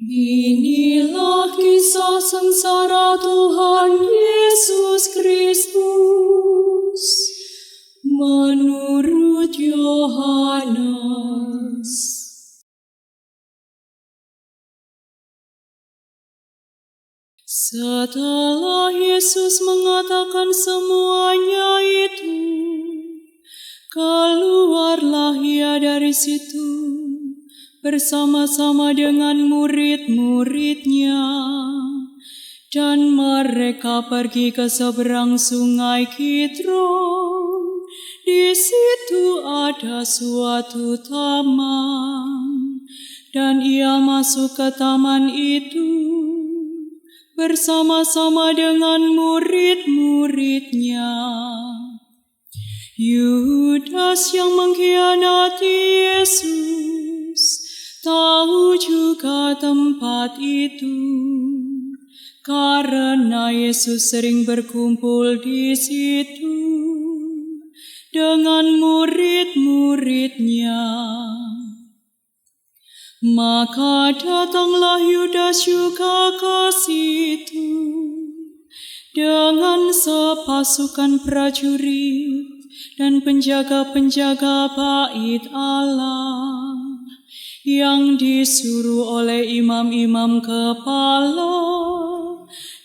Inilah kisah sengsara Tuhan Yesus Kristus menurut Yohanes. Setelah Yesus mengatakan semuanya itu, keluarlah Ia dari situ bersama-sama dengan murid-muridnya, dan mereka pergi ke seberang sungai Kidron. Di situ ada suatu taman, dan Ia masuk ke taman itu bersama-sama dengan murid-muridnya. Yudas yang mengkhianati Yesus tahu juga tempat itu, karena Yesus sering berkumpul di situ dengan murid-muridnya. Maka datanglah Yudas juga ke situ dengan sepasukan prajurit dan penjaga-penjaga bait Allah yang disuruh oleh imam-imam kepala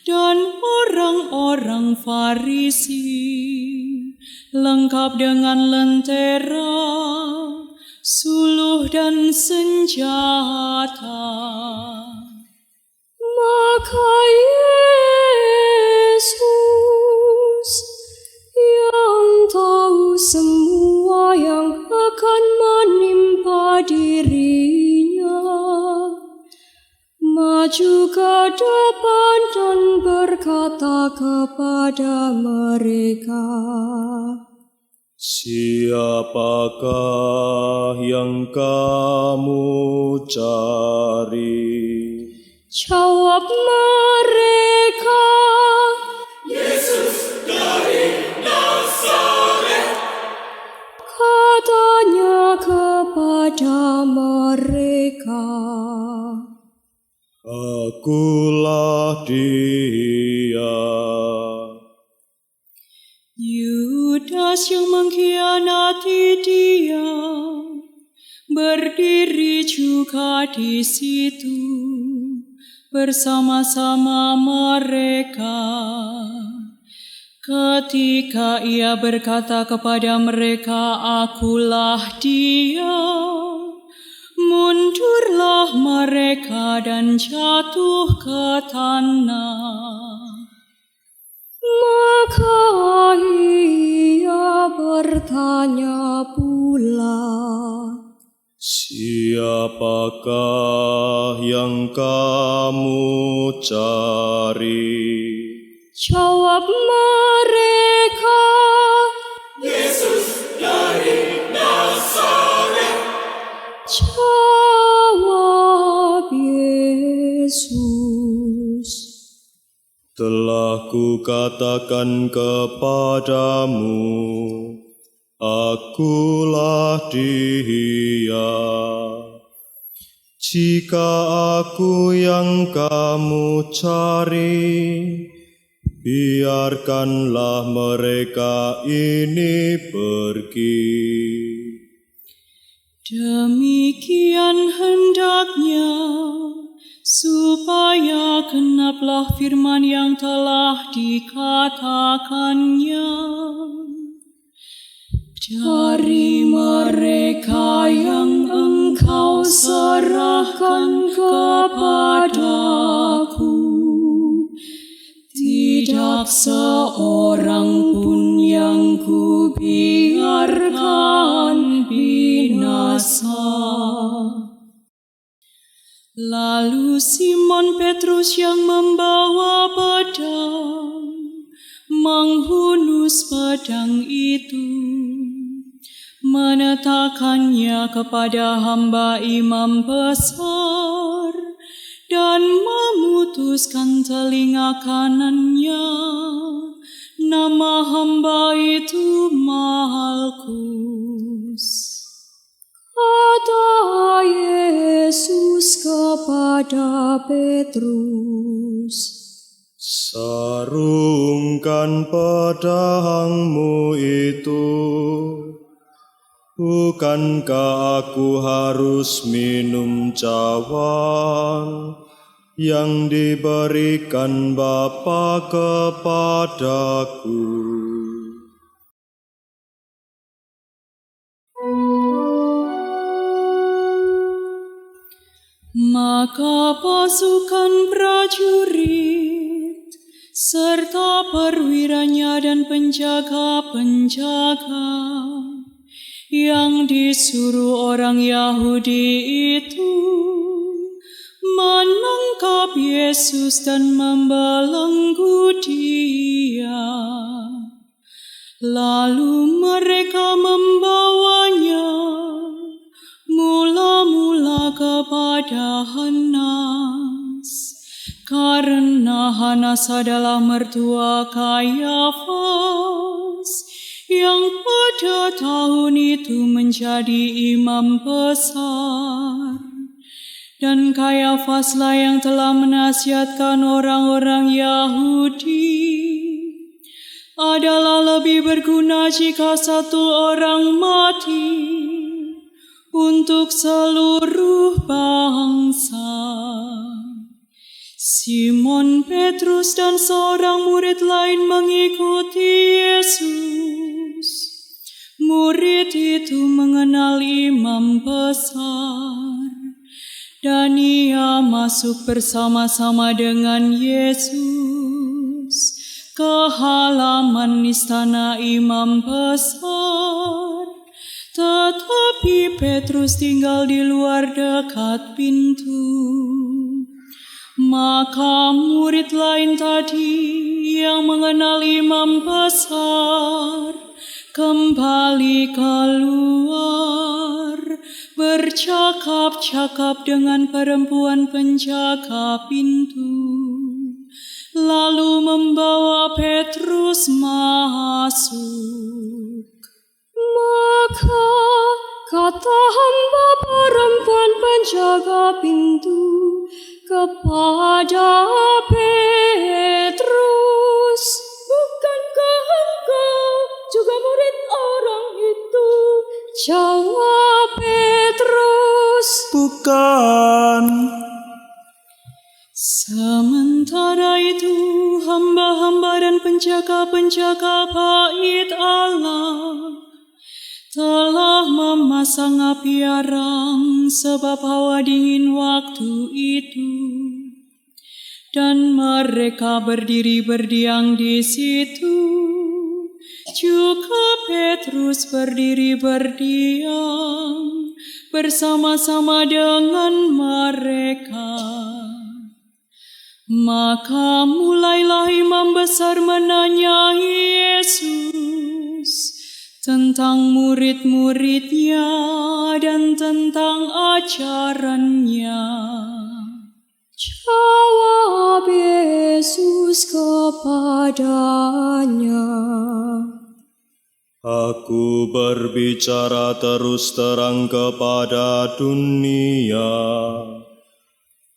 dan orang-orang Farisi, lengkap dengan lentera, suluh dan senjata. Maka Yesus yang tahu semua yang akan menimpa dirinya, maju ke depan dan berkata kepada mereka, "Siapakah yang kamu cari?" Jawab mereka, "Yesus dari Nazaret." Katanya kepada mereka, "Akulah Dia." Yudas yang mengkhianati Dia berdiri juga di situ bersama-sama mereka. Ketika Ia berkata kepada mereka, "Akulah Dia," mundurlah mereka dan jatuh ke tanah. Maka Ia bertanya pula, "Siapakah yang kamu cari?" Jawab mereka, "Yesus dari Nazaret." Jawab Yesus, "Telah kukatakan kepadamu, akulah Dia. Jika Aku yang kamu cari, biarkanlah mereka ini pergi." Demikian hendaknya supaya genaplah firman yang telah dikatakannya, "Dari mereka yang Engkau serahkan kepadaku, tidak seorang pun yang kubiarkan binasa." Lalu Simon Petrus yang membawa pedang menghunus pedang itu, menetakannya kepada hamba imam besar dan memutuskan telinga kanannya. Nama hamba itu Malkus. bukan pedangmu itu. Bukankah aku harus minum cawan yang diberikan Bapa kepadaku? Maka pasukan prajurit serta perwiranya dan penjaga-penjaga yang disuruh orang Yahudi itu menangkap Yesus dan membelenggu Dia. Lalu mereka membawanya mula-mula kepada Hanas, karena Hanas adalah mertua Kayafas yang pada tahun itu menjadi imam besar. Dan Kayafaslah yang telah menasihatkan orang-orang Yahudi adalah lebih berguna jika satu orang mati untuk seluruh bangsa. Simon Petrus dan seorang murid lain mengikuti Yesus. Murid itu mengenal imam besar, dan ia masuk bersama-sama dengan Yesus ke halaman istana imam besar. Tetapi Petrus tinggal di luar dekat pintu. Maka murid lain tadi yang mengenal imam besar kembali keluar, bercakap-cakap dengan perempuan penjaga pintu, lalu membawa Petrus masuk. Maka kata hamba perempuan penjaga pintu kepada Petrus, "Bukankah engkau juga murid orang itu?" Jawab Petrus, "Bukan." Sementara itu hamba-hamba dan penjaga-penjaga bait Allah telah memasang api arang sebab hawa dingin waktu itu, dan mereka berdiri berdiam di situ. Juga Petrus berdiri berdiam bersama-sama dengan mereka. Maka mulailah imam besar menanyai Yesus tentang murid-muridnya dan tentang ajarannya. Jawab Yesus kepadanya, Aku berbicara terus terang kepada dunia.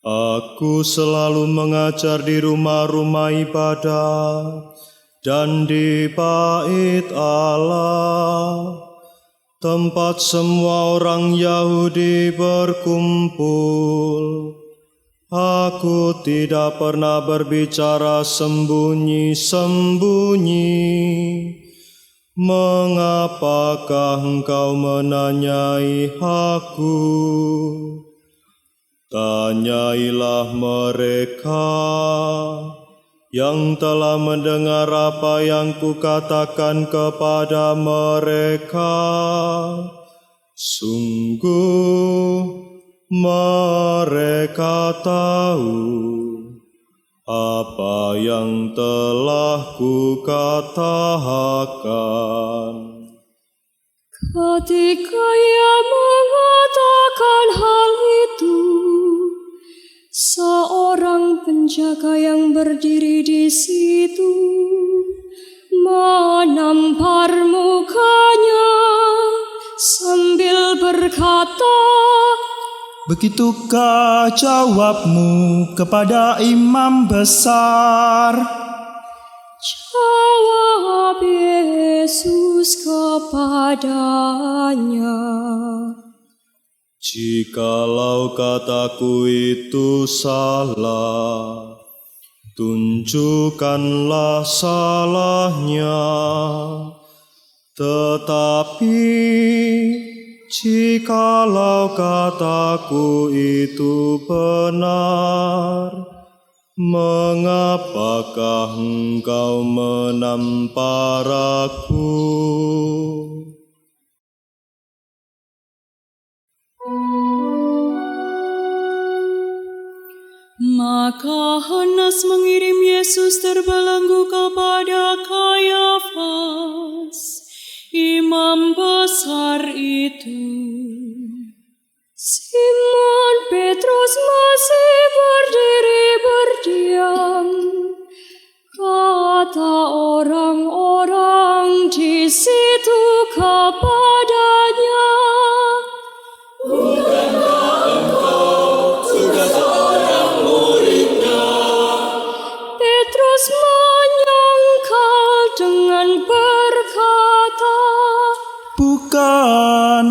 Aku selalu mengajar di rumah-rumah ibadah dan di bait Allah, tempat semua orang Yahudi berkumpul. Aku tidak pernah berbicara sembunyi-sembunyi. Mengapakah engkau menanyai aku? Tanyailah mereka yang telah mendengar apa yang kukatakan kepada mereka. Sungguh mereka tahu apa yang telah kukatakan. Ketika ia mengatakan hal itu, seorang penjaga yang berdiri di situ menampar mukanya sambil berkata, Begitukah jawabmu kepada imam besar? Jawab Yesus kepadanya, "Jikalau kataku itu salah, tunjukkanlah salahnya. Tetapi jikalau kataku itu benar, mengapakah engkau menampar aku?" Maka Hanas mengirim Yesus terbelenggu kepada Kayafas, imam besar itu. Simon Petrus masih berdiri berdiam. Kata orang-orang di situ kepadanya, Bukankah engkau juga seorang muridnya? Petrus menyangkal dengan berkata, Bukan.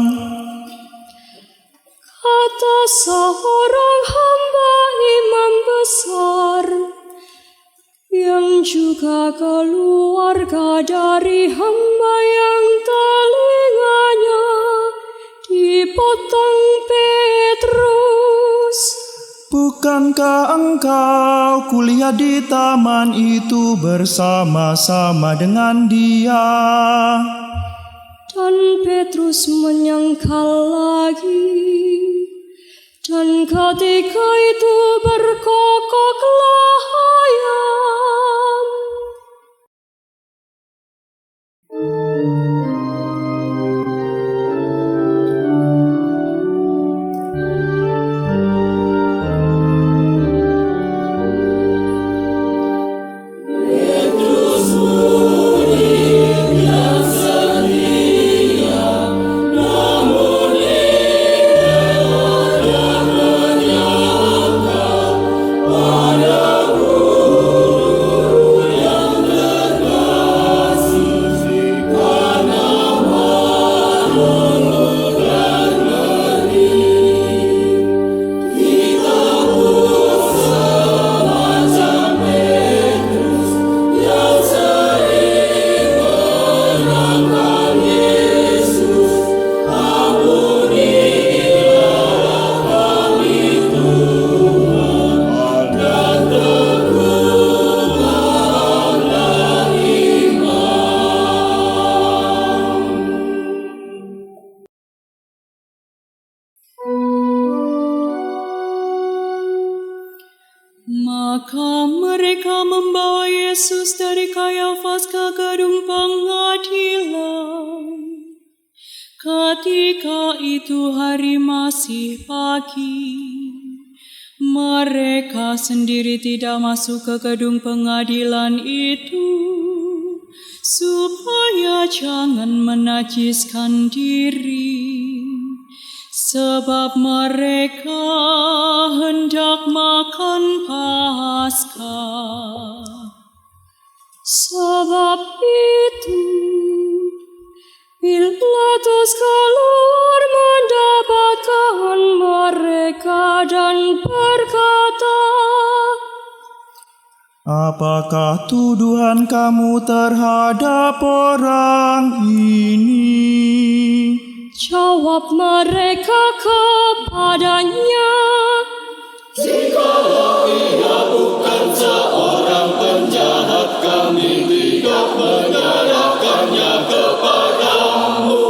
kata seorang hamba imam besar, yang juga keluarga dari hamba yang telinganya dipotong Petrus. Bukankah engkau kuliah di taman itu bersama-sama dengan dia? Dan Petrus menyangkal lagi. Dan ketika itu berkokoklah ayam. Maka mereka membawa Yesus dari Kayafas ke gedung pengadilan. Ketika itu hari masih pagi, mereka sendiri tidak masuk ke gedung pengadilan itu, supaya jangan menajiskan diri. Sebab mereka hendak makan Paskah. Sebab itu Pilatus keluar mendapatkan mereka dan berkata, Apakah tuduhan kamu terhadap orang ini? jawab mereka kepadanya, Jikalau ia bukan seorang penjahat, kami tidak menyerahkannya kepadamu.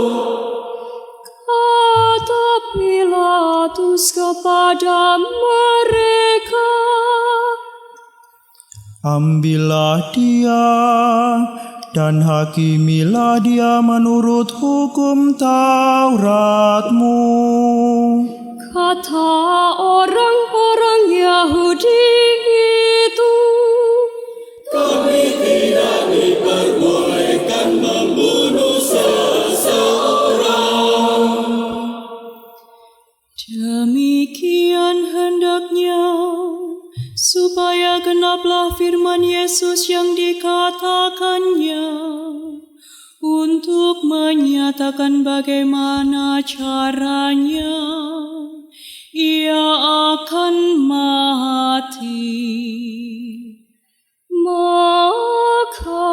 kata Pilatus kepada mereka, Ambillah dia dan hakimilah dia menurut hukum Tauratmu. kata orang-orang Yahudi itu, Kami tidak diperbolehkan membunuh seseorang. Demikian hendaknya supaya genaplah firman Yesus yang dikatakannya, mengatakan bagaimana caranya ia akan mati. Maka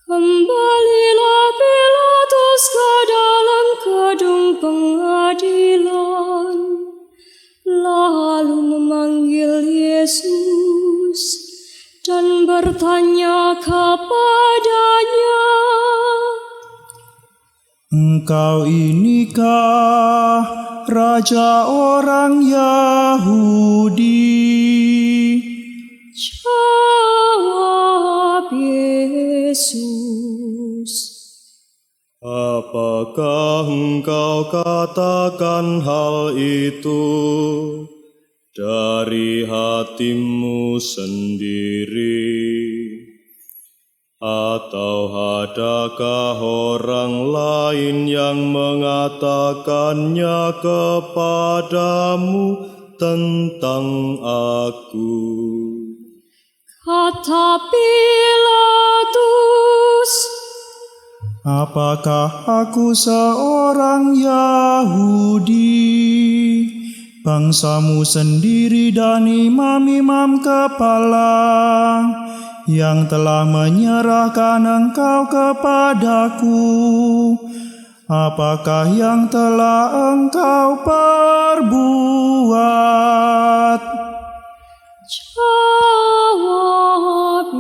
kembalilah Pilatus ke dalam gedung pengadilan, lalu memanggil Yesus dan bertanya kepadanya, "Engkau inikah Raja orang Yahudi?" Jawab Yesus, Apakah engkau katakan hal itu dari hatimu sendiri? Atau adakah orang lain yang mengatakannya kepadamu tentang aku? kata Pilatus. Apakah aku seorang Yahudi? Bangsamu sendiri dan imam-imam kepala yang telah menyerahkan engkau kepadaku. Apakah yang telah engkau perbuat? Jawab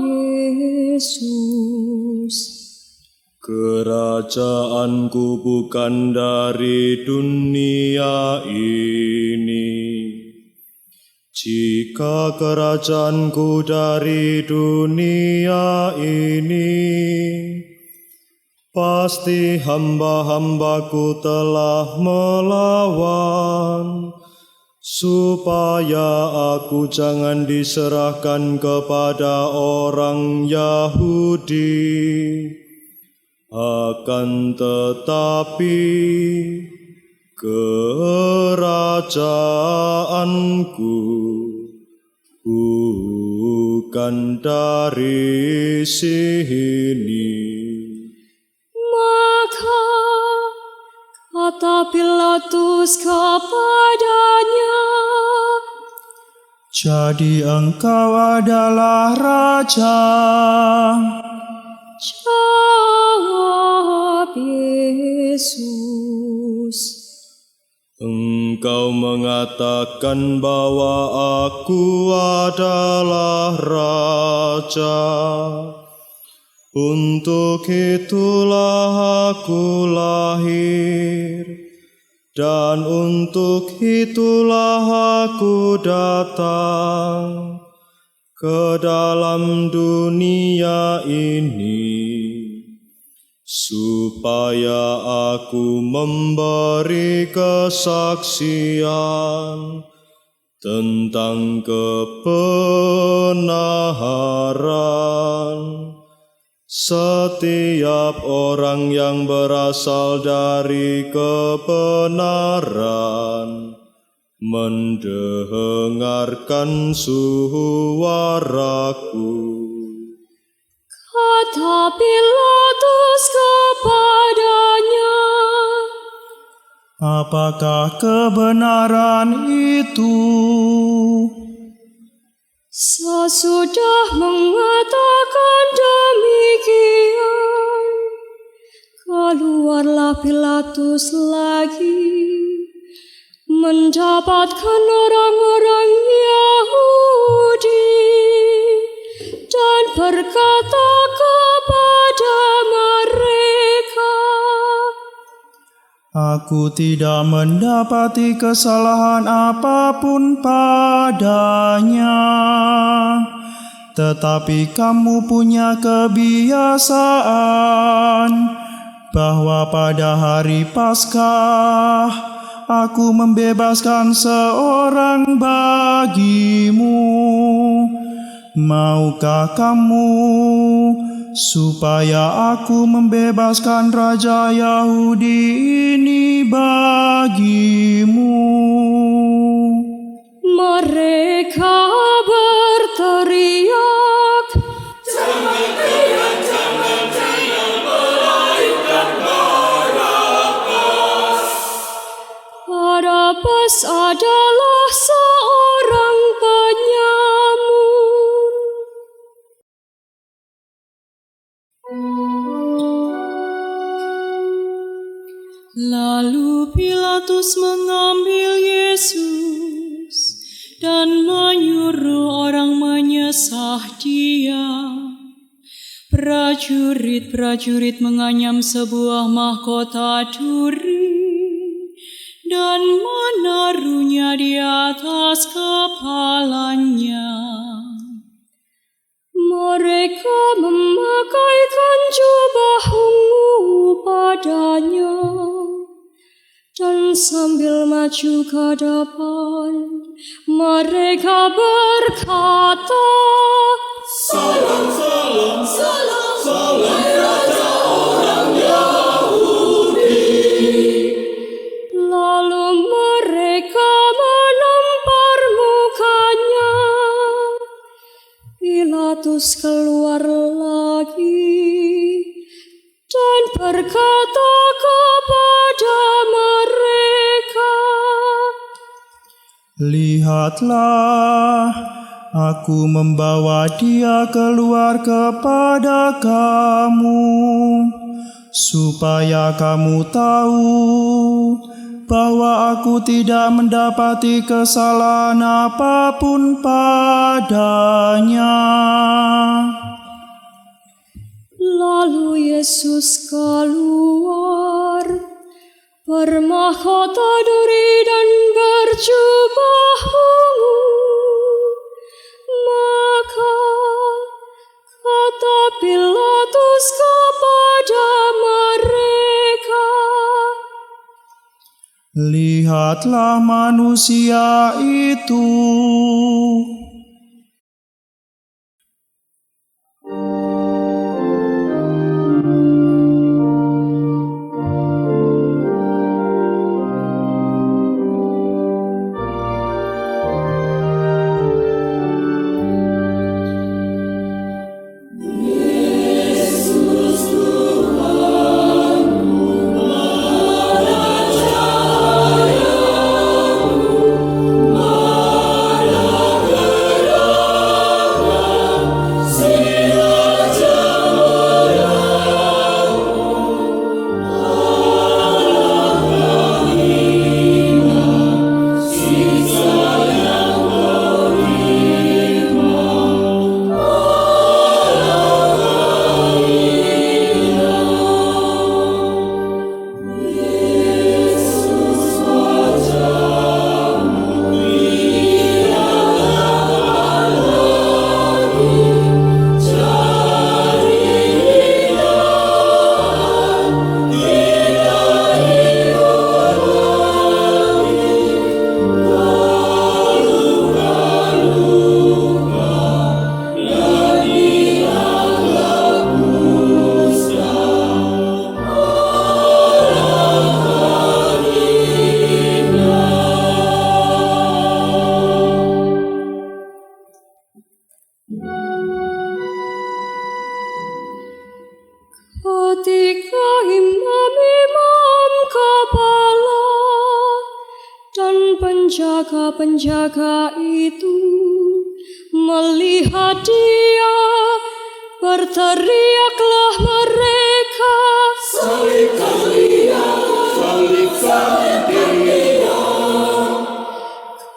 Yesus, Kerajaanku bukan dari dunia ini. Jika kerajaanku dari dunia ini, pasti hamba-hambaku telah melawan, supaya aku jangan diserahkan kepada orang Yahudi. Akan tetapi kerajaanku bukan dari sini. maka kata Pilatus kepadanya, Jadi engkau adalah raja. jawab Yesus, Engkau mengatakan bahwa aku adalah raja. Untuk itulah aku lahir, dan untuk itulah aku datang ke dalam dunia ini, supaya aku memberi kesaksian tentang kebenaran. Setiap orang yang berasal dari kebenaran mendengarkan suaraku. kata Pilatus kepadanya, Apakah kebenaran itu? sesudah mengatakan demikian, keluarlah Pilatus lagi, mendapatkan orang-orang Yahudi, dan berkata kepada mereka, Aku tidak mendapati kesalahan apapun padanya. Tetapi kamu punya kebiasaan bahwa pada hari Paskah aku membebaskan seorang bagimu. Maukah kamu supaya aku membebaskan Raja Yahudi ini bagimu? Mereka berteriak, Jangan, melainkan Lalu Pilatus mengambil Yesus dan menyuruh orang menyesah Dia. Prajurit-prajurit menganyam sebuah mahkota duri dan menaruhnya di atas kepalanya. Mereka memakaikan jubah ungu padanya, dan sambil maju ke depan, mereka berkata, Salam, salam, salam, salam Raja orang Yahudi. lalu mereka menampar mukanya. Pilatus keluar lagi dan berkata kepada mereka, Lihatlah, aku membawa Dia keluar kepada kamu, supaya kamu tahu bahwa aku tidak mendapati kesalahan apapun padanya. Lalu Yesus keluar, bermahkota duri dan berjubah ungu. Maka kata Pilatus kepada mereka, Lihatlah manusia itu. ketika imam-imam kepala dan penjaga-penjaga itu melihat Dia, berteriaklah mereka, Salibkan Dia, salibkan Dia.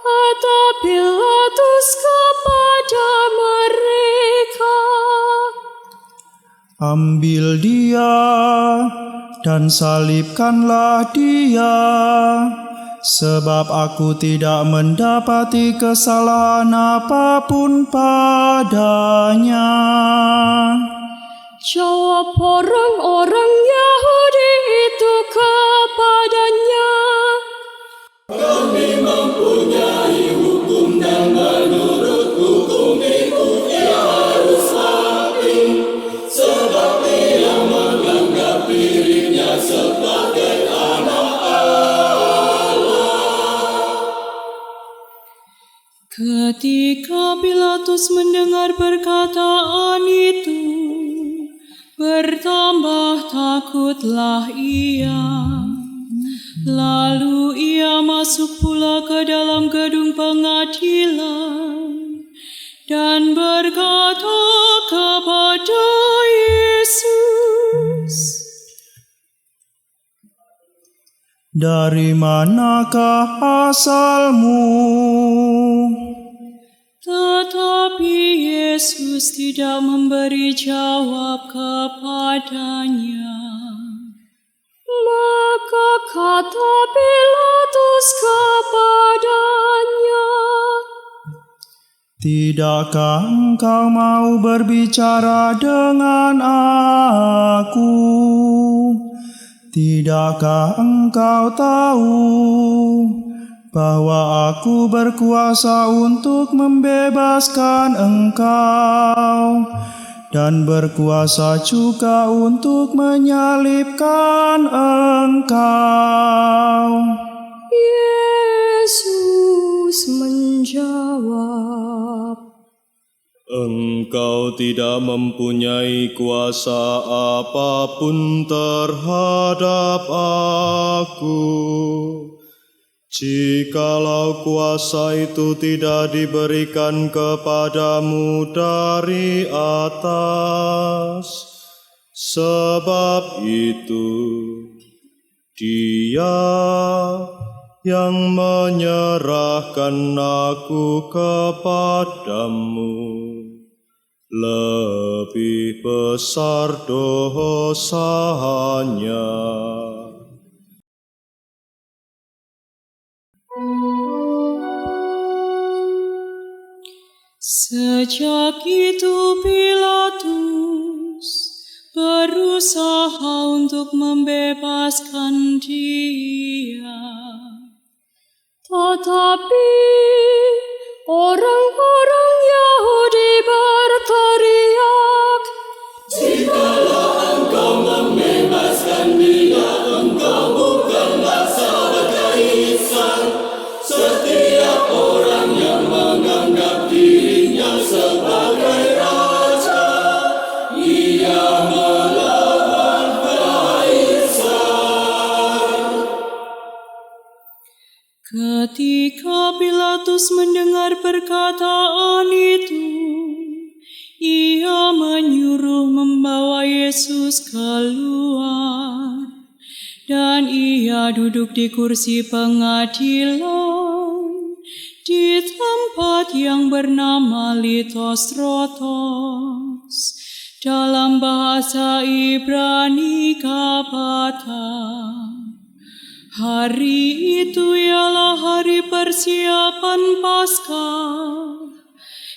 kata Pilatus kepada mereka, Ambil Dia dan salibkanlah Dia, sebab aku tidak mendapati kesalahan apapun padanya. jawab orang-orang Yahudi itu kepadanya, Kami mempunyai hukum dan menurut hukum itu Ia harus mati, sebab Ia menganggap dirinya sebagai anak Allah. Ketika Pilatus mendengar perkataan itu, bertambah takutlah ia. Lalu ia masuk pula ke dalam gedung pengadilan dan berkata kepada Yesus, dari manakah asalmu? Tetapi Yesus tidak memberi jawab kepadanya. Maka kata Pilatus kepadanya, Tidakkah engkau mau berbicara dengan aku? Tidakkah engkau tahu bahwa aku berkuasa untuk membebaskan engkau dan berkuasa juga untuk menyalibkan engkau? Yesus menjawab, Engkau tidak mempunyai kuasa apapun terhadap aku. Jikalau kuasa itu tidak diberikan kepadamu dari atas, sebab itu Dia yang menyerahkan aku kepadamu lebih besar dosanya. Sejak itu Pilatus berusaha untuk membebaskan dia. tetapi orang-orang Yahudi berteriak, Jikalau engkau membebaskan dia, engkau bukanlah sahabat kaisar. Setiap orang yang menganggap dirinya sebagai raja, ia melawan kaisar. Ketika Pilatus mendengar perkataan itu, ia menyuruh membawa Yesus keluar, dan ia duduk di kursi pengadilan di tempat yang bernama Litostrotos, dalam bahasa Ibrani Gabata. Hari itu ialah hari persiapan Paskah,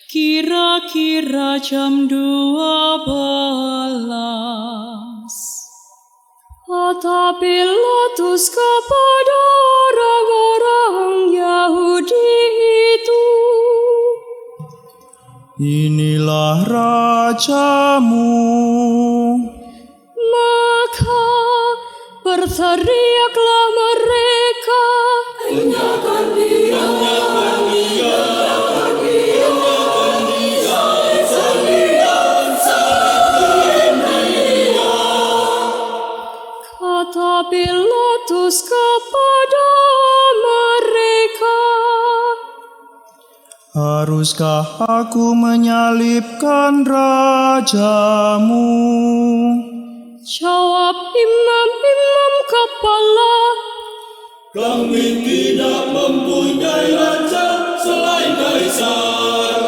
kira-kira jam 12. kata Pilatus kepada orang-orang Yahudi itu, Inilah rajamu. maka berteriaklah mereka, Enyahkan dia, enyahkan dia, enyahkan dia, enyahkan dia, salibkan, salibkan dia. kata Pilatus kepada mereka, Haruskah aku menyalibkan rajamu? jawab imam-imam kepala, Kami tidak mempunyai raja selain kaisar.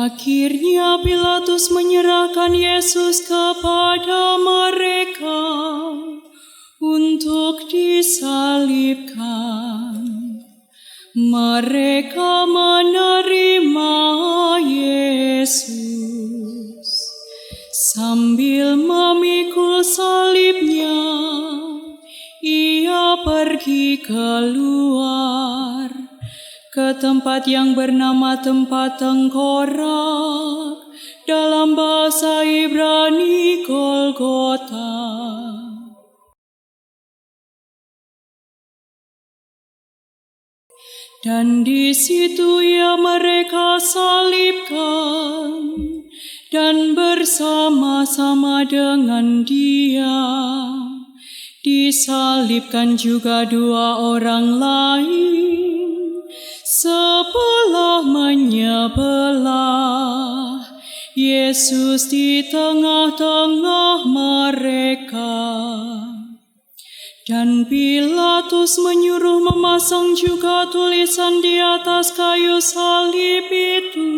Akhirnya Pilatus menyerahkan Yesus kepada mereka untuk disalibkan. Mereka menerima Yesus sambil memikul salibnya. Ia pergi keluar ke tempat yang bernama tempat tengkorak, dalam bahasa Ibrani Golgota. Dan di situ ia mereka salibkan, dan bersama-sama dengan dia disalibkan juga 2 orang lain, sebelah menyebelah, Yesus di tengah-tengah mereka. Dan Pilatus menyuruh memasang juga tulisan di atas kayu salib itu.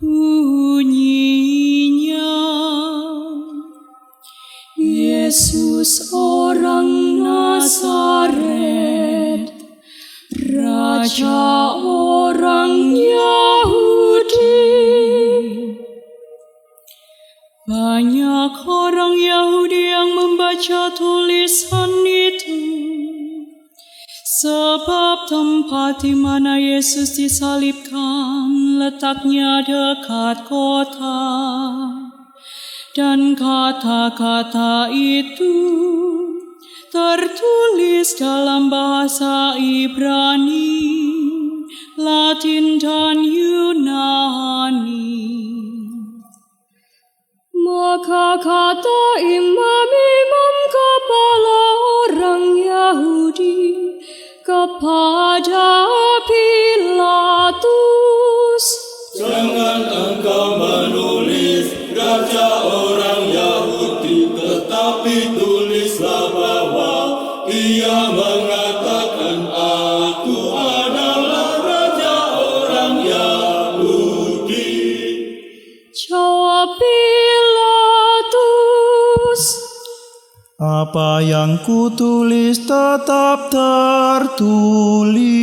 Bunyinya, Yesus orang Nazaret, Raja orang Yahudi. Banyak orang Yahudi yang membaca tulisan itu, sebab tempat di mana Yesus disalibkan letaknya dekat kota. Dan kata-kata itu tertulis dalam bahasa Ibrani, Latin, dan Yunani. Maka kata imam-imam kepala orang Yahudi kepada Pilatus, Jangan engkau menulis Raja orang Yahudi, tetapi tulislah bahwa ia mengatakan aku adalah Raja orang Yahudi. jawab Pilatus, Apa yang kutulis tetap tertulis.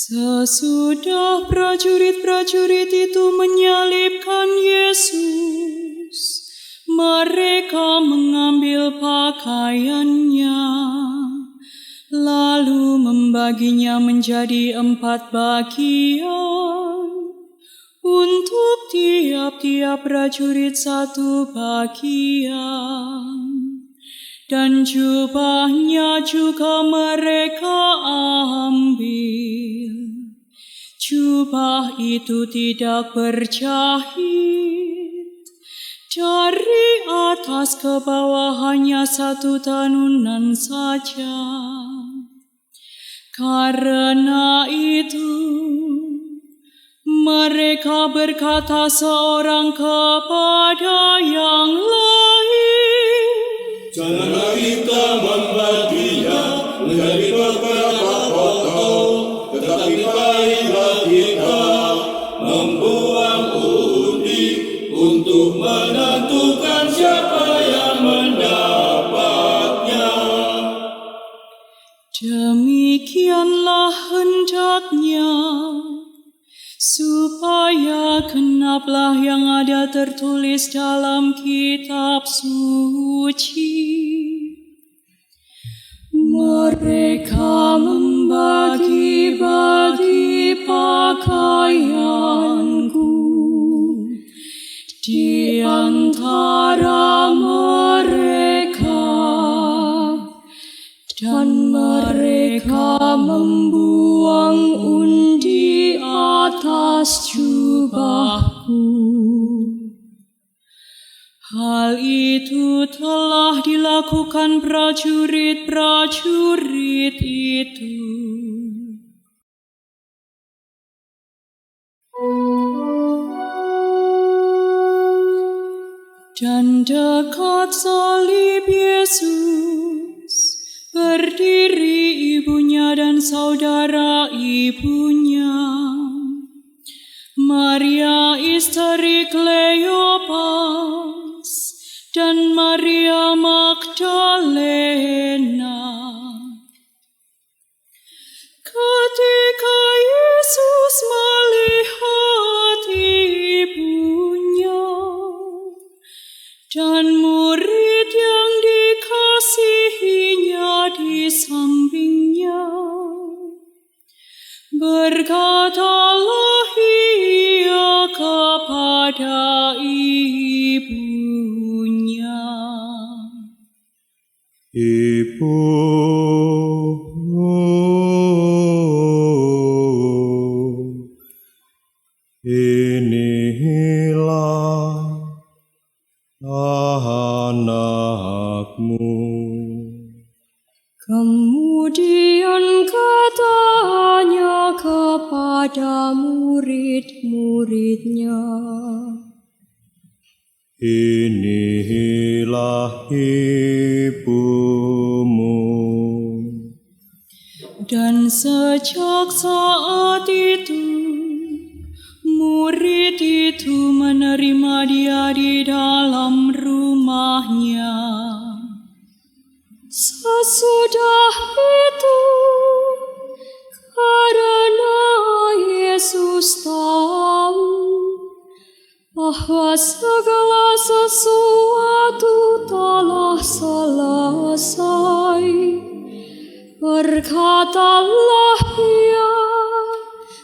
Sesudah prajurit-prajurit itu menyalibkan Yesus, mereka mengambil pakaiannya, lalu membaginya menjadi 4 bagian, untuk tiap-tiap prajurit 1 bagian. Dan jubahnya juga mereka ambil. Jubah itu tidak berjahit, dari atas ke bawah hanya 1 tenunan saja. Karena itu, mereka berkata seorang kepada yang lain, Janganlah kita membaginya menjadi beberapa potong, tetapi baiklah kita membuang undi untuk menentukan siapa yang mendapatnya. Demikianlah hendaknya, supaya genaplah yang ada tertulis dalam kitab suci. Mereka membagi-bagi pakaianku di antara mereka, dan mereka membuang undi atas jubahku. Hal itu telah dilakukan prajurit-prajurit itu. Dan dekat salib Yesus berdiri ibunya dan saudara ibunya, Maria istri Kleopas dan Maria Magdalena. Ketika Yesus melihat ibunya dan murid yang dikasihinya di sampingnya, berkatalah ia kepada ibunya, Ibu, inilah anakmu. Kemudian katanya kepada murid-muridnya, Inilah ibumu. dan sejak saat itu murid itu menerima dia di dalam rumahnya. sesudah itu, karena Yesus tahu bahwa segala sesuatu telah selesai, berkatalah ia,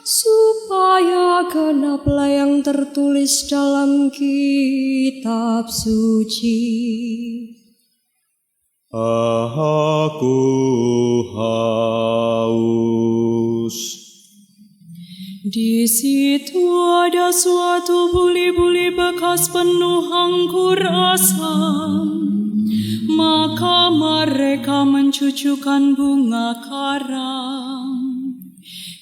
supaya genaplah yang tertulis dalam kitab suci. Aku haus. Di situ ada suatu buli-buli bekas penuh anggur asam. Maka mereka mencucukkan bunga karam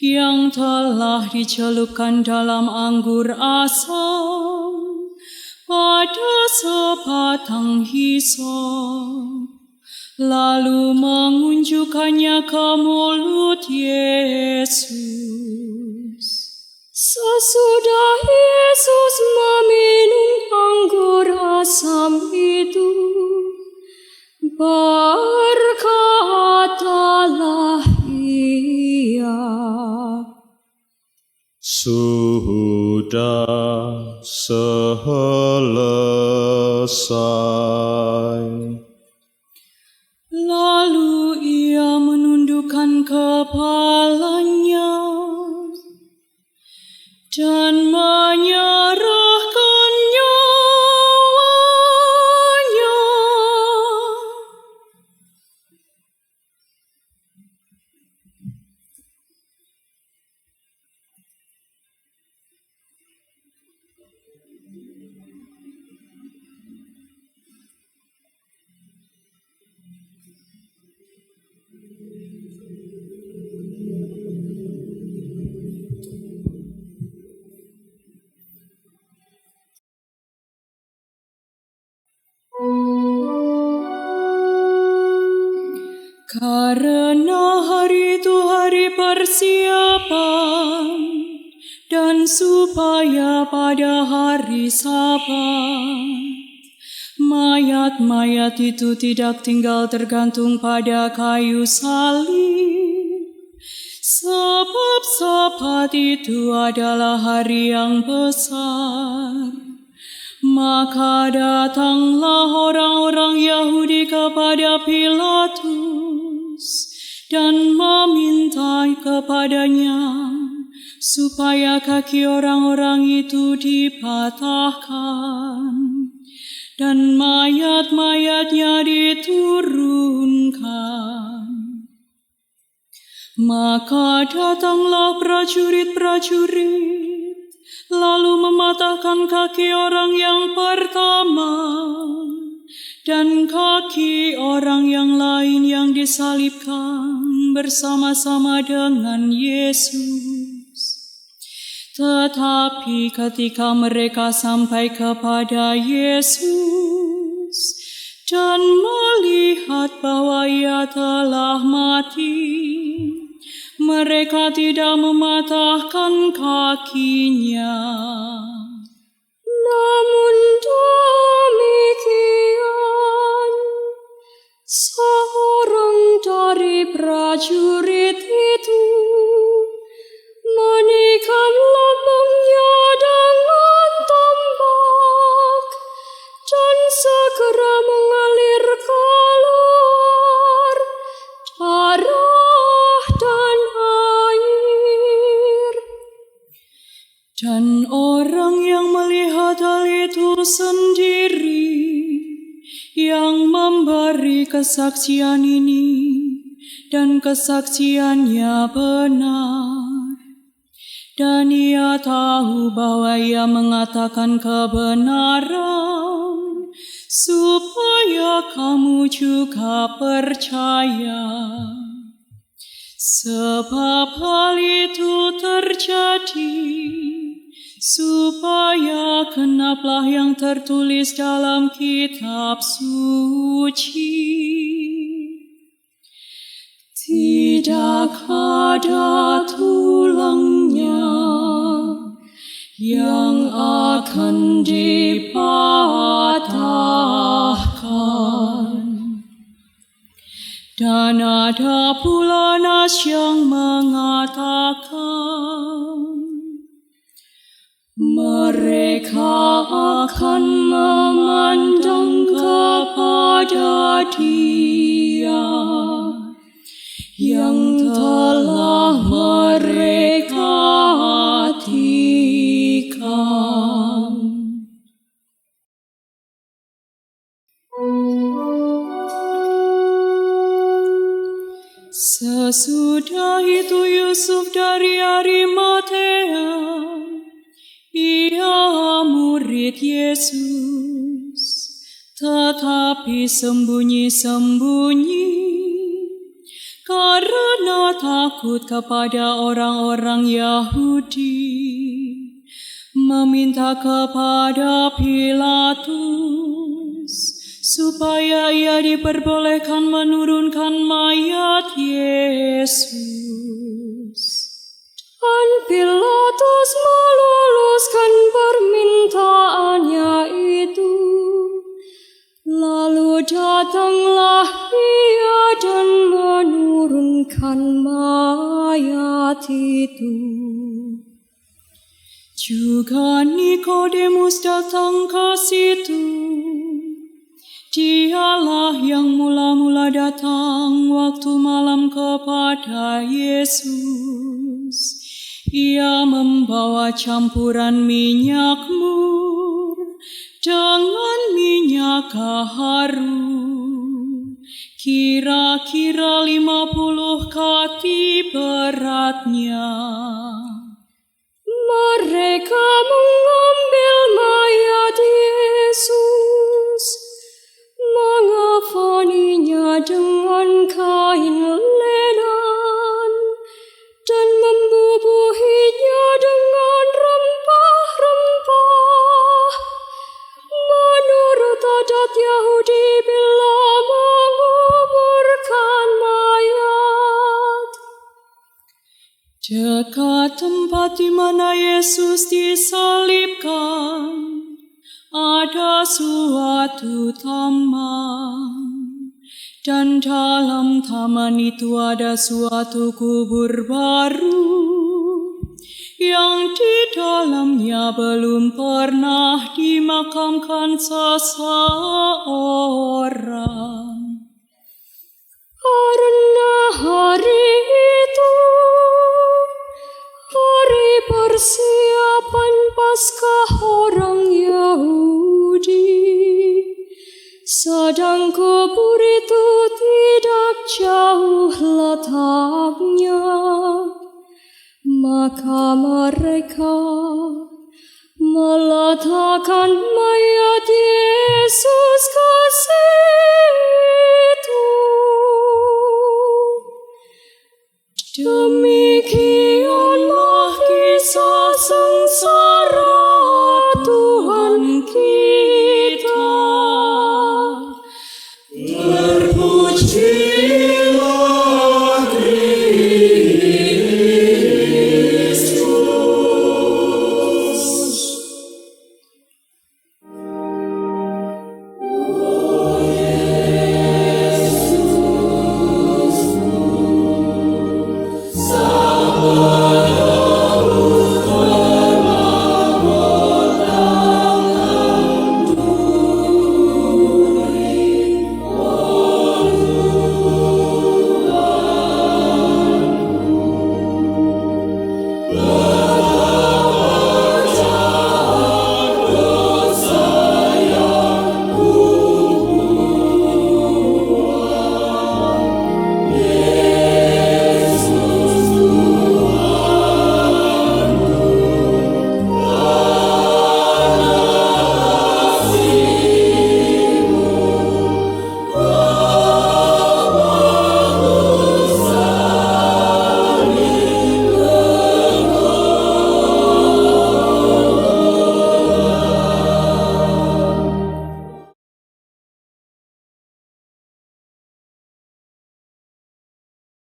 yang telah dicelupkan dalam anggur asam pada sebatang hisop, lalu mengunjukkannya ke mulut Yesus. Sesudah Yesus meminum anggur asam itu, berkatalah ia, Sudah selesai. Lalu ia menundukkan kepalanya dan menyerahkan nyawanya. Karena hari itu hari persiapan, dan supaya pada hari Sabat mayat-mayat itu tidak tinggal tergantung pada kayu salib, sebab Sabat itu adalah hari yang besar. Maka datanglah orang-orang Yahudi kepada Pilatus dan meminta kepadanya supaya kaki orang-orang itu dipatahkan dan mayat-mayatnya diturunkan. Maka datanglah prajurit-prajurit, lalu mematahkan kaki orang yang pertama dan kaki orang yang lain yang disalibkan bersama-sama dengan Yesus. Tetapi ketika mereka sampai kepada Yesus dan melihat bahwa ia telah mati, mereka tidak mematahkan kakinya. Namun demikian, seorang dari prajurit itu menikam lambungnya dengan tombak dan segera mengalir keluar darah dan air. Dan orang yang melihat hal itu sendiri, yang memberi kesaksian ini, dan kesaksiannya benar. Dan ia tahu bahwa ia mengatakan kebenaran, supaya kamu juga percaya. Sebab hal itu terjadi, supaya genaplah yang tertulis dalam kitab suci. Tidak ada tulangnya yang akan dipatahkan, dan ada pula nas yang mengatakan mereka akan memandang kepada Dia yang telah mereka tikam. Sesudah itu Yusuf dari Arimatea, ia murid Yesus, tetapi sembunyi-sembunyi karena takut kepada orang-orang Yahudi, meminta kepada Pilatus supaya ia diperbolehkan menurunkan mayat Yesus. Dan Pilatus meluluskan permintaannya itu. Lalu datanglah ia dan menurunkan mayat itu. Juga Nikodemus datang ke situ. Dialah yang mula-mula datang waktu malam kepada Yesus. Ia membawa campuran minyak mur dengan minyak harum, kira-kira 50 kati beratnya. Mereka mengambil mayat Yesus, mengafaninya dengan kain lenan, dan membubuhinya dengan rempah-rempah. Menurut adat Yahudi, bila menguburkan mayat, Dekat tempat di mana Yesus disalibkan, ada suatu taman. Dan dalam taman itu ada suatu kubur baru, yang di dalamnya belum pernah dimakamkan seseorang. Karena hari itu, hari persiapan Paskah orang Yahudi, sedang kubur itu